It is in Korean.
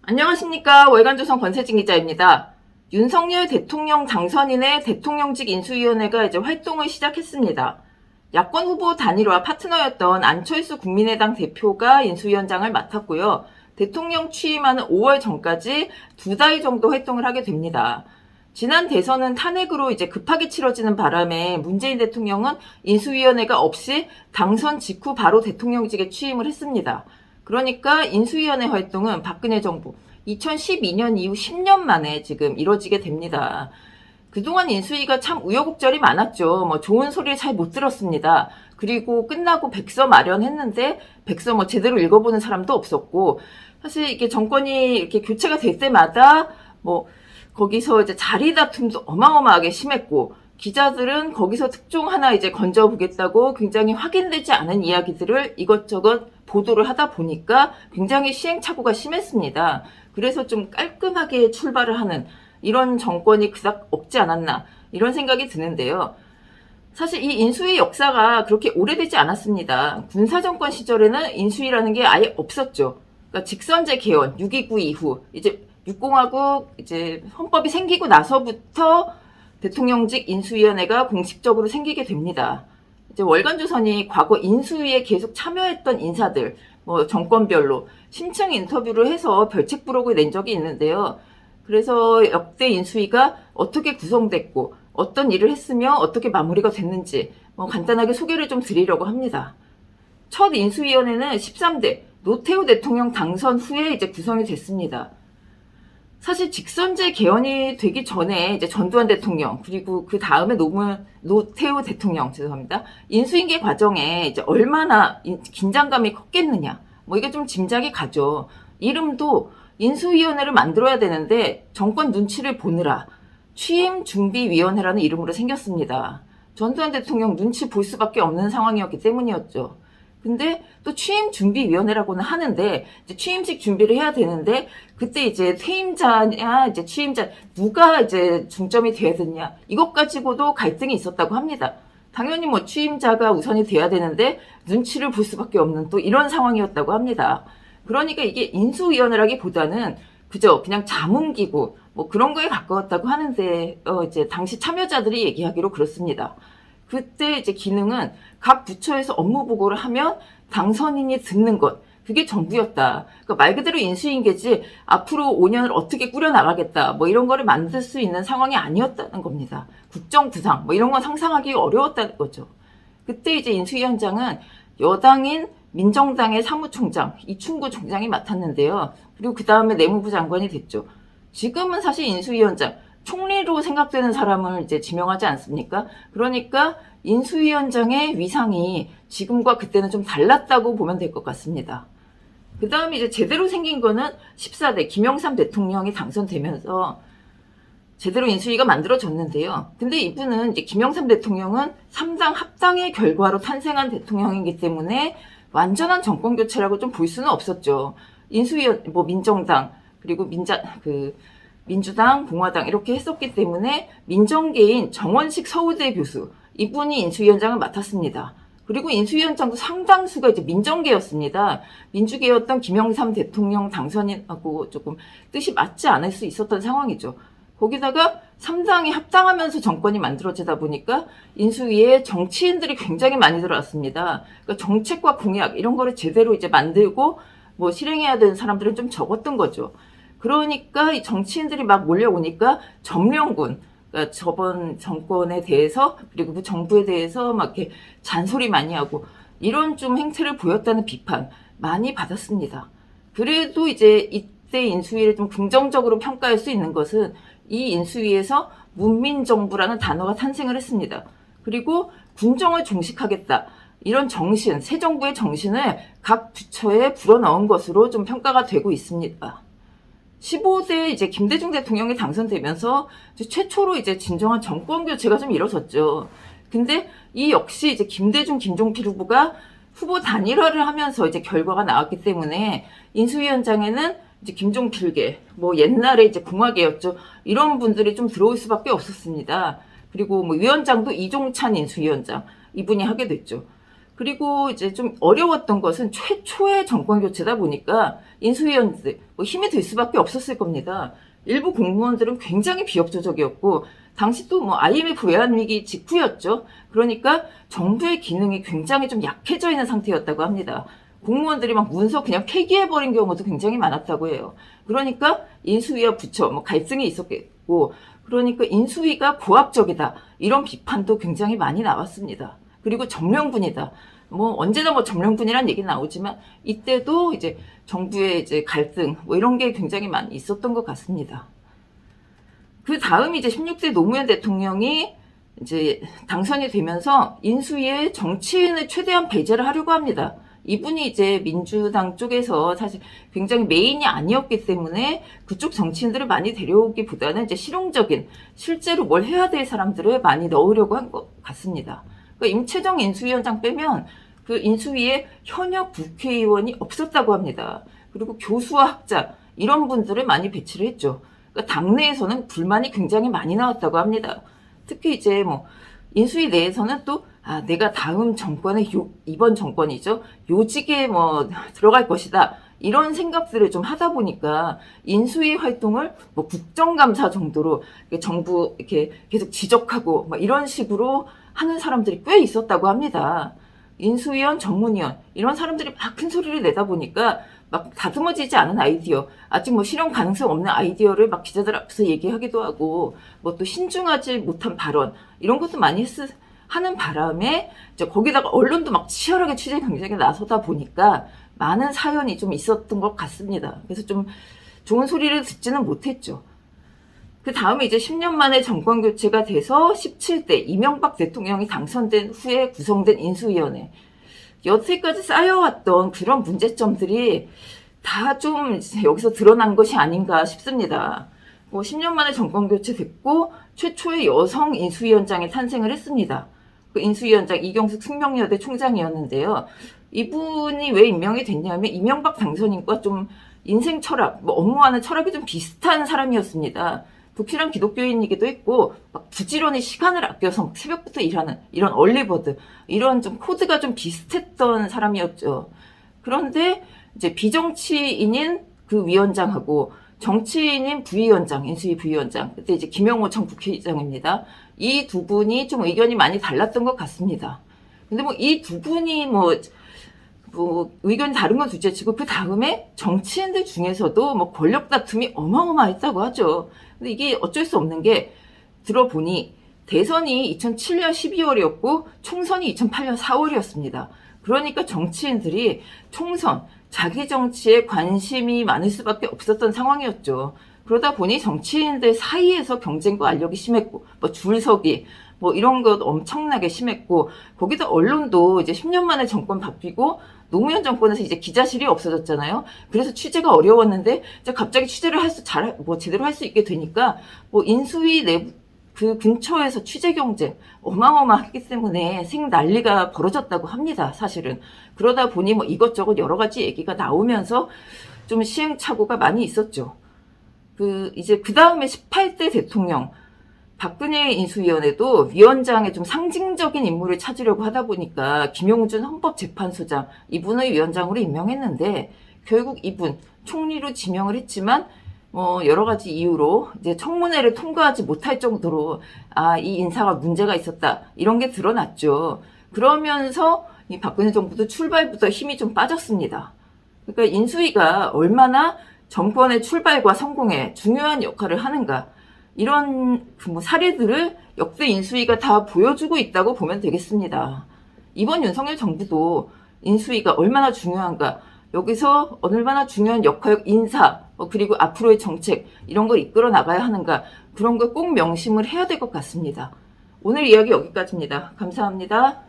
안녕하십니까. 월간조선 권세진 기자입니다. 윤석열 대통령 당선인의 대통령직 인수위원회가 이제 활동을 시작했습니다. 야권 후보 단일화 파트너였던 안철수 국민의당 대표가 인수위원장을 맡았고요. 대통령 취임하는 5월 전까지 2달 정도 활동을 하게 됩니다. 지난 대선은 탄핵으로 이제 급하게 치러지는 바람에 문재인 대통령은 인수위원회가 없이 당선 직후 바로 대통령직에 취임을 했습니다. 그러니까 인수위원회 활동은 박근혜 정부 2012년 이후 10년 만에 지금 이뤄지게 됩니다. 그동안 인수위가 참 우여곡절이 많았죠. 좋은 소리를 잘 못 들었습니다. 그리고 끝나고 백서 마련했는데 백서 제대로 읽어보는 사람도 없었고, 사실 이게 정권이 이렇게 교체가 될 때마다 거기서 이제 자리 다툼도 어마어마하게 심했고, 기자들은 거기서 특종 하나 이제 건져보겠다고 굉장히 확인되지 않은 이야기들을 이것저것 보도를 하다 보니까 굉장히 시행착오가 심했습니다. 그래서 좀 깔끔하게 출발을 하는 이런 정권이 그닥 없지 않았나 이런 생각이 드는데요. 사실 이 인수위 역사가 그렇게 오래되지 않았습니다. 군사정권 시절에는 인수위라는 게 아예 없었죠. 그러니까 직선제 개헌 6.29 이후 이제 육공화국 이제 헌법이 생기고 나서부터 대통령직 인수위원회가 공식적으로 생기게 됩니다. 이제 월간조선이 과거 인수위에 계속 참여했던 인사들, 정권별로 심층 인터뷰를 해서 별책 부록을 낸 적이 있는데요. 그래서 역대 인수위가 어떻게 구성됐고 어떤 일을 했으며 어떻게 마무리가 됐는지 간단하게 소개를 좀 드리려고 합니다. 첫 인수위원회는 13대 노태우 대통령 당선 후에 이제 구성이 됐습니다. 사실 직선제 개헌이 되기 전에 이제 전두환 대통령 그리고 그 다음에 노태우 대통령 인수인계 과정에 이제 얼마나 긴장감이 컸겠느냐 이게 좀 짐작이 가죠. 이름도 인수위원회를 만들어야 되는데 정권 눈치를 보느라 취임준비위원회라는 이름으로 생겼습니다. 전두환 대통령 눈치 볼 수밖에 없는 상황이었기 때문이었죠. 근데 또 취임준비위원회라고는 하는데 이제 취임식 준비를 해야 되는데 그때 이제 퇴임자냐 이제 취임자 누가 이제 중점이 돼야 되냐 이것 가지고도 갈등이 있었다고 합니다. 당연히 취임자가 우선이 돼야 되는데 눈치를 볼 수밖에 없는 또 이런 상황이었다고 합니다. 그러니까 이게 인수위원회라기보다는 그냥 자문기구 그런 거에 가까웠다고 하는데 이제 당시 참여자들이 얘기하기로 그렇습니다. 그때 이제 기능은 각 부처에서 업무 보고를 하면 당선인이 듣는 것, 그게 전부였다. 그러니까 말 그대로 인수인계지 앞으로 5년을 어떻게 꾸려나가겠다 이런 거를 만들 수 있는 상황이 아니었다는 겁니다. 국정부상 이런 건 상상하기 어려웠다는 거죠. 그때 이제 인수위원장은 여당인 민정당의 사무총장 이충구 총장이 맡았는데요. 그리고 그 다음에 내무부 장관이 됐죠. 지금은 사실 인수위원장 총리로 생각되는 사람을 이제 지명하지 않습니까? 그러니까 인수위원장의 위상이 지금과 그때는 좀 달랐다고 보면 될 것 같습니다. 그 다음에 이제 제대로 생긴 거는 14대 김영삼 대통령이 당선되면서 제대로 인수위가 만들어졌는데요. 근데 이분은 이제 김영삼 대통령은 3당 합당의 결과로 탄생한 대통령이기 때문에 완전한 정권 교체라고 좀 볼 수는 없었죠. 인수위원 민정당 그리고 민주당, 공화당 이렇게 했었기 때문에 민정계인 정원식 서울대 교수 이분이 인수위원장을 맡았습니다. 그리고 인수위원장도 상당수가 이제 민정계였습니다. 민주계였던 김영삼 대통령 당선인하고 조금 뜻이 맞지 않을 수 있었던 상황이죠. 거기다가 3당이 합당하면서 정권이 만들어지다 보니까 인수위에 정치인들이 굉장히 많이 들어왔습니다. 그러니까 정책과 공약 이런 거를 제대로 이제 만들고 실행해야 되는 사람들은 좀 적었던 거죠. 그러니까 이 정치인들이 막 몰려오니까 점령군, 그러니까 저번 정권에 대해서 그리고 그 정부에 대해서 막 이렇게 잔소리 많이 하고 이런 좀 행태를 보였다는 비판 많이 받았습니다. 그래도 이제 이때 인수위를 좀 긍정적으로 평가할 수 있는 것은 이 인수위에서 문민정부라는 단어가 탄생을 했습니다. 그리고 군정을 종식하겠다. 이런 정신, 새 정부의 정신을 각 부처에 불어넣은 것으로 좀 평가가 되고 있습니다. 15대 이제 김대중 대통령이 당선되면서 최초로 이제 진정한 정권 교체가 좀 이뤄졌죠. 근데 이 역시 이제 김대중, 김종필 후보가 후보 단일화를 하면서 이제 결과가 나왔기 때문에 인수위원장에는 이제 김종필계, 옛날에 이제 공화계였죠. 이런 분들이 좀 들어올 수밖에 없었습니다. 그리고 위원장도 이종찬 인수위원장 이분이 하게 됐죠. 그리고 이제 좀 어려웠던 것은 최초의 정권 교체다 보니까 인수위원들 힘이 들 수밖에 없었을 겁니다. 일부 공무원들은 굉장히 비협조적이었고 당시 또 IMF 외환위기 직후였죠. 그러니까 정부의 기능이 굉장히 좀 약해져 있는 상태였다고 합니다. 공무원들이 막 문서 그냥 폐기해버린 경우도 굉장히 많았다고 해요. 그러니까 인수위와 부처 갈등이 있었겠고, 그러니까 인수위가 고압적이다 이런 비판도 굉장히 많이 나왔습니다. 그리고 점령군이다. 언제나 점령군이란 얘기 나오지만 이때도 이제 정부의 이제 갈등 이런 게 굉장히 많이 있었던 것 같습니다. 그 다음 이제 16대 노무현 대통령이 이제 당선이 되면서 인수위에 정치인을 최대한 배제를 하려고 합니다. 이분이 이제 민주당 쪽에서 사실 굉장히 메인이 아니었기 때문에 그쪽 정치인들을 많이 데려오기보다는 이제 실용적인 실제로 뭘 해야 될 사람들을 많이 넣으려고 한 것 같습니다. 그러니까 임채정 인수위원장 빼면 그 인수위에 현역 국회의원이 없었다고 합니다. 그리고 교수와 학자 이런 분들을 많이 배치를 했죠. 그러니까 당내에서는 불만이 굉장히 많이 나왔다고 합니다. 특히 이제 인수위 내에서는 또 내가 다음 정권에 이번 정권이죠. 요직에 들어갈 것이다. 이런 생각들을 좀 하다 보니까 인수위 활동을 국정감사 정도로 정부 이렇게 계속 지적하고 이런 식으로 하는 사람들이 꽤 있었다고 합니다. 인수위원, 전문위원 이런 사람들이 막 큰 소리를 내다 보니까 막 다듬어지지 않은 아이디어, 아직 실현 가능성 없는 아이디어를 막 기자들 앞에서 얘기하기도 하고 또 신중하지 못한 발언 이런 것도 많이 하는 바람에 이제 거기다가 언론도 막 치열하게 취재 경쟁에 나서다 보니까 많은 사연이 좀 있었던 것 같습니다. 그래서 좀 좋은 소리를 듣지는 못했죠. 그 다음에 이제 10년 만에 정권 교체가 돼서 17대 이명박 대통령이 당선된 후에 구성된 인수위원회. 여태까지 쌓여왔던 그런 문제점들이 다 좀 여기서 드러난 것이 아닌가 싶습니다. 10년 만에 정권 교체됐고 최초의 여성 인수위원장이 탄생을 했습니다. 그 인수위원장 이경숙 숙명여대 총장이었는데요. 이분이 왜 임명이 됐냐면 이명박 당선인과 좀 인생 철학, 업무하는 철학이 좀 비슷한 사람이었습니다. 독실한 기독교인이기도 했고 부지런히 시간을 아껴서 새벽부터 일하는 이런 얼리버드 이런 좀 코드가 좀 비슷했던 사람이었죠. 그런데 이제 비정치인인 그 위원장하고 정치인인 부위원장, 인수위 부위원장, 그때 이제 김영호 전 국회의장입니다. 이 두 분이 좀 의견이 많이 달랐던 것 같습니다. 근데 이 두 분이 의견이 다른 건 둘째치고 그 다음에 정치인들 중에서도 권력 다툼이 어마어마했다고 하죠. 근데 이게 어쩔 수 없는 게 들어보니 대선이 2007년 12월이었고 총선이 2008년 4월이었습니다. 그러니까 정치인들이 총선, 자기 정치에 관심이 많을 수밖에 없었던 상황이었죠. 그러다 보니 정치인들 사이에서 경쟁과 알력이 심했고 줄서기 이런 것 엄청나게 심했고 거기다 언론도 이제 10년 만에 정권 바뀌고 노무현 정권에서 이제 기자실이 없어졌잖아요. 그래서 취재가 어려웠는데 이제 갑자기 취재를 제대로 할 수 있게 되니까 인수위 내부 그 근처에서 취재 경쟁 어마어마하기 때문에 생난리가 벌어졌다고 합니다. 사실은 그러다 보니 이것저것 여러 가지 얘기가 나오면서 좀 시행착오가 많이 있었죠. 이제 그 다음에 18대 대통령 박근혜 인수위원회도 위원장의 좀 상징적인 인물을 찾으려고 하다 보니까 김용준 헌법재판소장 이분을 위원장으로 임명했는데 결국 이분 총리로 지명을 했지만 여러 가지 이유로 이제 청문회를 통과하지 못할 정도로 이 인사가 문제가 있었다 이런 게 드러났죠. 그러면서 이 박근혜 정부도 출발부터 힘이 좀 빠졌습니다. 그러니까 인수위가 얼마나 정권의 출발과 성공에 중요한 역할을 하는가 이런 사례들을 역대 인수위가 다 보여주고 있다고 보면 되겠습니다. 이번 윤석열 정부도 인수위가 얼마나 중요한가 여기서 얼마나 중요한 역할 인사 그리고 앞으로의 정책 이런 걸 이끌어 나가야 하는가 그런 걸 꼭 명심을 해야 될 것 같습니다. 오늘 이야기 여기까지입니다. 감사합니다.